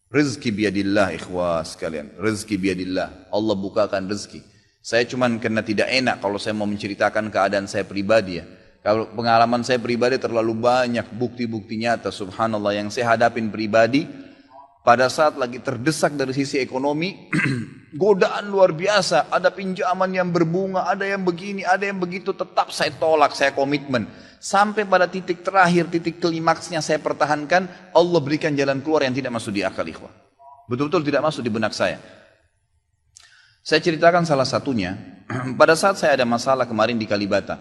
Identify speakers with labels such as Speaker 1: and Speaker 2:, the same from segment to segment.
Speaker 1: Rezeki biadillah ikhwas sekalian. Rezeki biadillah. Allah bukakan rezeki. Saya cuman karena tidak enak kalau saya mau menceritakan keadaan saya pribadi ya. Kalau pengalaman saya pribadi terlalu banyak bukti-bukti nyata subhanallah yang saya hadapin pribadi. Pada saat lagi terdesak dari sisi ekonomi, godaan luar biasa. Ada pinjaman yang berbunga, ada yang begini, ada yang begitu. Tetap saya tolak, saya komitmen. Sampai pada titik terakhir, titik klimaksnya saya pertahankan. Allah berikan jalan keluar yang tidak masuk di akal ikhwah. Betul-betul tidak masuk di benak saya. Saya ceritakan salah satunya. Pada saat saya ada masalah kemarin di Kalibata.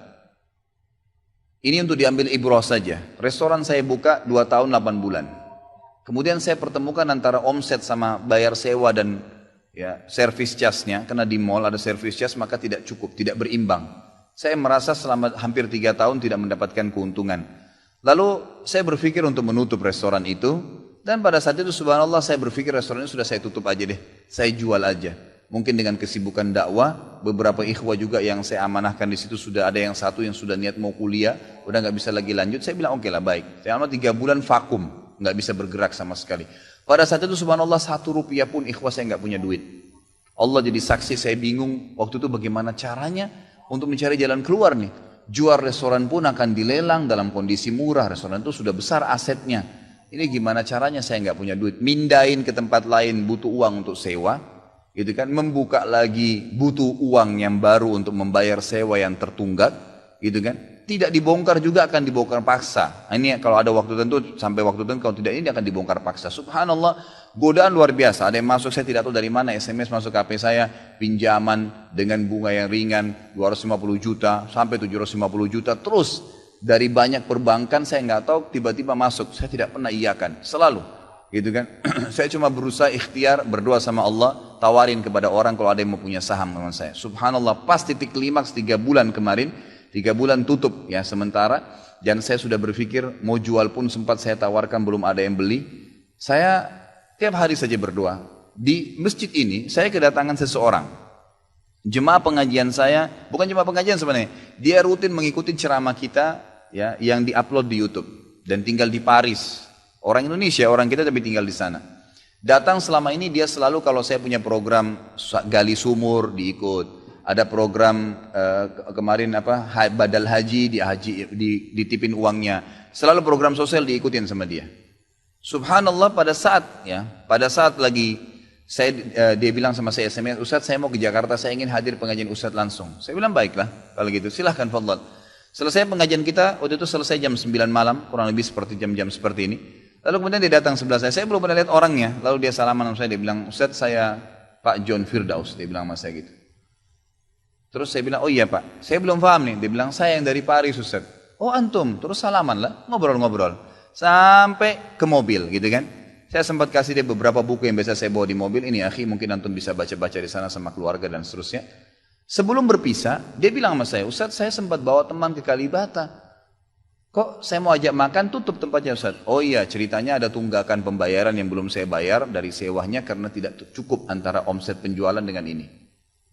Speaker 1: Ini untuk diambil ibrah saja. Restoran saya buka 2 tahun 8 bulan. Kemudian saya pertemukan antara omset sama bayar sewa dan ya, service charge-nya. Karena di mall ada service charge maka tidak cukup, tidak berimbang. Saya merasa selama hampir 3 tahun tidak mendapatkan keuntungan. Lalu saya berpikir untuk menutup restoran itu. Dan pada saat itu subhanallah saya berpikir restoran itu sudah saya tutup aja deh. Saya jual aja. Mungkin dengan kesibukan dakwah, beberapa ikhwah juga yang saya amanahkan di situ sudah ada yang satu yang sudah niat mau kuliah, udah nggak bisa lagi lanjut. Saya bilang oke lah baik. Selama 3 bulan vakum, nggak bisa bergerak sama sekali. Pada saat itu subhanallah 1 rupiah pun ikhwah saya nggak punya duit. Allah jadi saksi saya bingung waktu itu bagaimana caranya untuk mencari jalan keluar nih. Jual restoran pun akan dilelang dalam kondisi murah. Restoran itu sudah besar asetnya. Ini gimana caranya saya nggak punya duit. Mindahin ke tempat lain butuh uang untuk sewa. Gitu kan, membuka lagi butuh uang yang baru untuk membayar sewa yang tertunggak, gitu kan. Tidak dibongkar juga akan dibongkar paksa. Ini kalau ada waktu tentu sampai waktu tentu, kalau tidak ini akan dibongkar paksa. Subhanallah, godaan luar biasa. Ada yang masuk saya tidak tahu dari mana, SMS masuk ke HP saya, pinjaman dengan bunga yang ringan 250 juta sampai 750 juta terus dari banyak perbankan saya nggak tahu tiba-tiba masuk. Saya tidak pernah iyakan, selalu. Gitu kan. Saya cuma berusaha ikhtiar berdoa sama Allah, tawarin kepada orang kalau ada yang mau punya saham dengan saya. Subhanallah, pas titik klimaks 3 bulan kemarin, 3 bulan tutup ya sementara, dan saya sudah berpikir mau jual pun sempat saya tawarkan belum ada yang beli. Saya tiap hari saja berdoa. Di masjid ini saya kedatangan seseorang. Jemaah pengajian saya, bukan jemaah pengajian sebenarnya, dia rutin mengikuti ceramah kita ya yang diupload di YouTube dan tinggal di Paris. Orang Indonesia, orang kita tapi tinggal di sana. Datang selama ini dia selalu kalau saya punya program gali sumur diikut. Ada program kemarin badal haji, ditipin uangnya. Selalu program sosial diikutin sama dia. Subhanallah pada saat lagi dia bilang sama saya SMS, Ustadz saya mau ke Jakarta, saya ingin hadir pengajian Ustadz langsung. Saya bilang baiklah kalau gitu silahkan fadhal. Selesai pengajian kita waktu itu selesai jam 9 malam kurang lebih seperti jam-jam seperti ini. Lalu kemudian dia datang sebelah saya belum pernah lihat orangnya. Lalu dia salaman sama saya, dia bilang, Ustadz saya Pak John Firdaus, dia bilang sama saya gitu. Terus saya bilang, oh iya Pak, saya belum paham nih. Dia bilang, saya yang dari Paris Ustadz. Oh antum, terus salaman lah, ngobrol-ngobrol. Sampai ke mobil gitu kan. Saya sempat kasih dia beberapa buku yang biasa saya bawa di mobil. Ini akhi mungkin antum bisa baca-baca di sana sama keluarga dan seterusnya. Sebelum berpisah, dia bilang sama saya, Ustadz saya sempat bawa teman ke Kalibata. Kok saya mau ajak makan tutup tempatnya Ustaz? Oh iya ceritanya ada tunggakan pembayaran yang belum saya bayar dari sewanya karena tidak cukup antara omset penjualan dengan ini.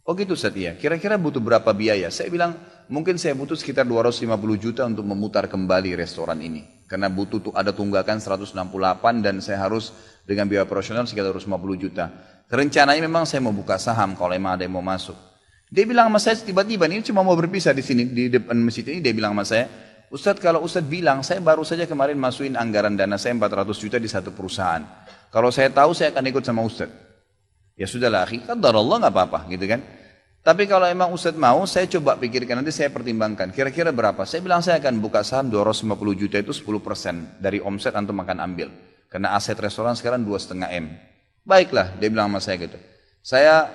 Speaker 1: Oh gitu Ustaz iya. Kira-kira butuh berapa biaya? Saya bilang mungkin saya butuh sekitar 250 juta untuk memutar kembali restoran ini. Karena butuh ada tunggakan 168 dan saya harus dengan biaya operasional sekitar 250 juta. Rencananya memang saya mau buka saham kalau memang ada yang mau masuk. Dia bilang sama saya tiba-tiba ini cuma mau berpisah di sini di depan masjid ini dia bilang sama saya, Ustadz kalau Ustadz bilang, saya baru saja kemarin masukin anggaran dana saya 400 juta di satu perusahaan. Kalau saya tahu saya akan ikut sama Ustadz. Ya sudahlah akhi, qadar Allah nggak apa-apa gitu kan. Tapi kalau emang Ustadz mau, saya coba pikirkan nanti saya pertimbangkan. Kira-kira berapa? Saya bilang saya akan buka saham 250 juta itu 10% dari omset antum akan ambil. Karena aset restoran sekarang 2,5 M. Baiklah, dia bilang sama saya gitu. Saya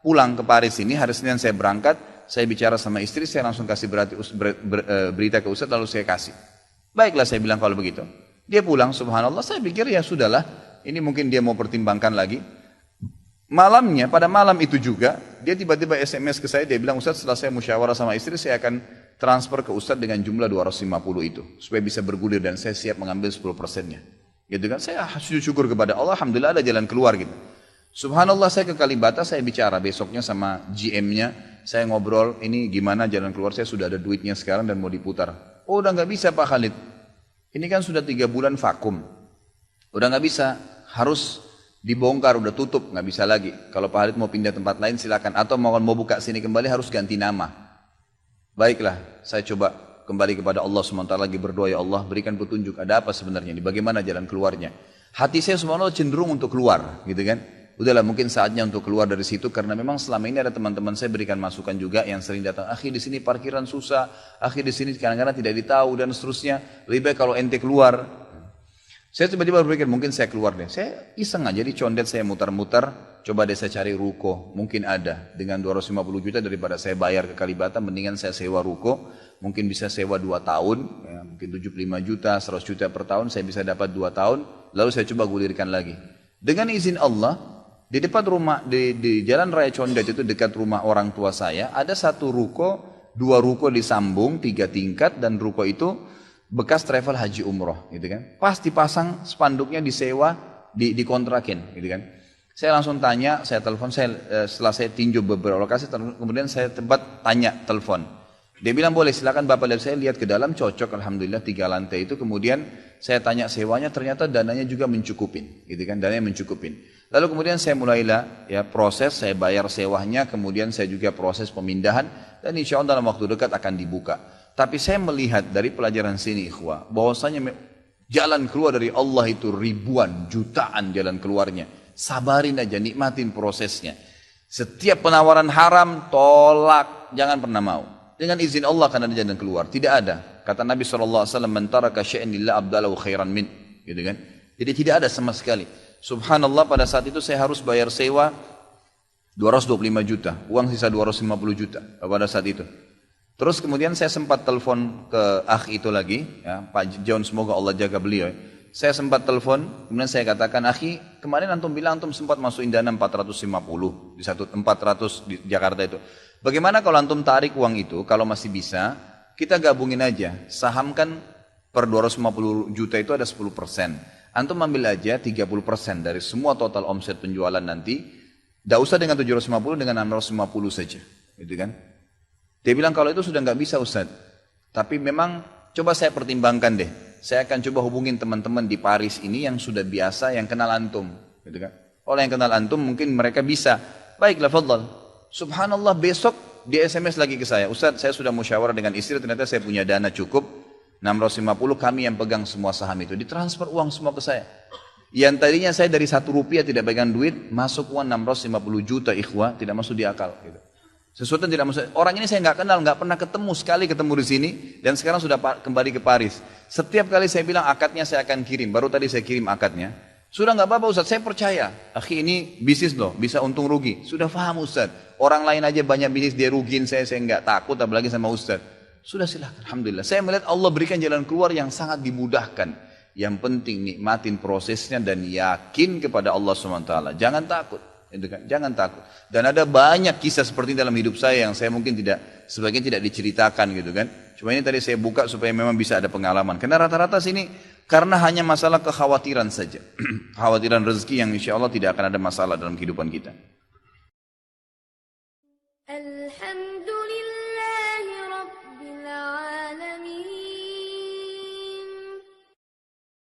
Speaker 1: pulang ke Paris ini, hari Senin saya berangkat. Saya bicara sama istri, saya langsung kasih berita ke Ustadz lalu saya kasih. Baiklah saya bilang kalau begitu. Dia pulang subhanallah, saya pikir ya sudahlah. Ini mungkin dia mau pertimbangkan lagi. Malamnya, pada malam itu juga, dia tiba-tiba SMS ke saya, dia bilang Ustadz setelah saya musyawarah sama istri, saya akan transfer ke Ustadz dengan jumlah 250 itu. Supaya bisa bergulir dan saya siap mengambil 10%-nya. Gitu kan, saya sujud syukur kepada Allah, alhamdulillah ada jalan keluar gitu. Subhanallah saya ke Kalibata, saya bicara besoknya sama GM-nya. Saya ngobrol, ini gimana jalan keluar, saya sudah ada duitnya sekarang dan mau diputar. Oh udah gak bisa Pak Khalid. Ini kan sudah 3 bulan vakum. Udah gak bisa, harus Dibongkar, udah tutup, nggak bisa lagi. Kalau Pak Halid mau pindah tempat lain silakan. Atau mau buka sini kembali harus ganti nama. Baiklah, saya coba kembali kepada Allah SWT lagi berdoa, ya Allah berikan petunjuk, ada apa sebenarnya ini, bagaimana jalan keluarnya. Hati saya subhanallah cenderung untuk keluar, gitu kan. Udahlah mungkin saatnya untuk keluar dari situ, karena memang selama ini ada teman-teman saya berikan masukan juga yang sering datang, akhi di sini parkiran susah, akhi di sini kadang-kadang tidak ditahu dan seterusnya, lebih baik kalau ente keluar. Saya tiba-tiba berpikir mungkin saya keluar deh, saya iseng aja di condet saya mutar-mutar, coba deh saya cari ruko, mungkin ada dengan 250 juta daripada saya bayar ke Kalibata, mendingan saya sewa ruko, mungkin bisa sewa 2 tahun, ya, mungkin 75 juta, 100 juta per tahun, saya bisa dapat 2 tahun, lalu saya coba gulirkan lagi. Dengan izin Allah, di depan rumah, di Jalan Raya Condet itu dekat rumah orang tua saya, ada satu ruko, 2 ruko disambung, 3 tingkat, dan ruko itu bekas travel haji umroh, gitu kan. Pas dipasang spanduknya disewa, dikontrakin, gitu kan. Saya langsung tanya, saya telepon, setelah saya tinjau beberapa lokasi, kemudian saya telepon. Dia bilang boleh, silakan Bapak lihat, saya lihat ke dalam, cocok, alhamdulillah 3 lantai itu. Kemudian saya tanya sewanya, ternyata dananya juga mencukupin, gitu kan, dananya mencukupin. Lalu kemudian saya mulailah ya proses, saya bayar sewanya, kemudian saya juga proses pemindahan, dan insya Allah dalam waktu dekat akan dibuka. Tapi saya melihat dari pelajaran sini ikhwah, bahwasanya jalan keluar dari Allah itu ribuan, jutaan jalan keluarnya. Sabarin aja, nikmatin prosesnya. Setiap penawaran haram, tolak, jangan pernah mau. Dengan izin Allah akan ada jalan keluar. Tidak ada. Kata Nabi SAW, "Man taraka syai'an lillah abdalahu khairan min." Gitu kan? Jadi tidak ada sama sekali. Subhanallah, pada saat itu saya harus bayar sewa 225 juta. Uang sisa 250 juta pada saat itu. Terus kemudian saya sempat telepon ke akh itu lagi, ya, Pak John, semoga Allah jaga beliau. Saya sempat telepon, kemudian saya katakan, akhi, kemarin antum bilang antum sempat masukin dana 450 di 400 di Jakarta itu. Bagaimana kalau antum tarik uang itu, kalau masih bisa, kita gabungin aja, sahamkan per 250 juta itu ada 10%. Antum ambil aja 30% dari semua total omset penjualan nanti, tidak usah dengan 750, dengan 650 saja, gitu kan? Dia bilang kalau itu sudah nggak bisa Ustaz, tapi memang coba saya pertimbangkan deh. Saya akan coba hubungin teman-teman di Paris ini yang sudah biasa, yang kenal antum, gitu kan? Kalau yang kenal antum mungkin mereka bisa. Baiklah, fadhal. Subhanallah, besok dia SMS lagi ke saya, Ustaz, saya sudah musyawarah dengan istri, ternyata saya punya dana cukup. 650, kami yang pegang semua saham itu, ditransfer uang semua ke saya. Yang tadinya saya dari 1 rupiah tidak pegang duit, masuk uang 650 juta ikhwah, tidak masuk di akal. Gitu. Sesuatu yang tidak masuk. Orang ini saya nggak kenal, nggak pernah ketemu, sekali ketemu di sini, dan sekarang sudah kembali ke Paris. Setiap kali saya bilang akadnya saya akan kirim, baru tadi saya kirim akadnya. Sudah nggak apa-apa Ustaz, saya percaya. Akhi ini bisnis loh, bisa untung rugi. Sudah paham Ustaz. Orang lain aja banyak bisnis dia rugiin saya nggak takut, apalagi sama Ustaz. Sudah silakan, alhamdulillah. Saya melihat Allah berikan jalan keluar yang sangat dimudahkan. Yang penting nikmatin prosesnya dan yakin kepada Allah SWT. Jangan takut, gitu kan? Jangan takut. Dan ada banyak kisah seperti dalam hidup saya yang saya mungkin sebagian tidak diceritakan, gitu kan? Cuma ini tadi saya buka supaya memang bisa ada pengalaman. Karena rata-rata sini karena hanya masalah kekhawatiran saja, kekhawatiran rezeki yang insya Allah tidak akan ada masalah dalam kehidupan kita. Alhamdulillah.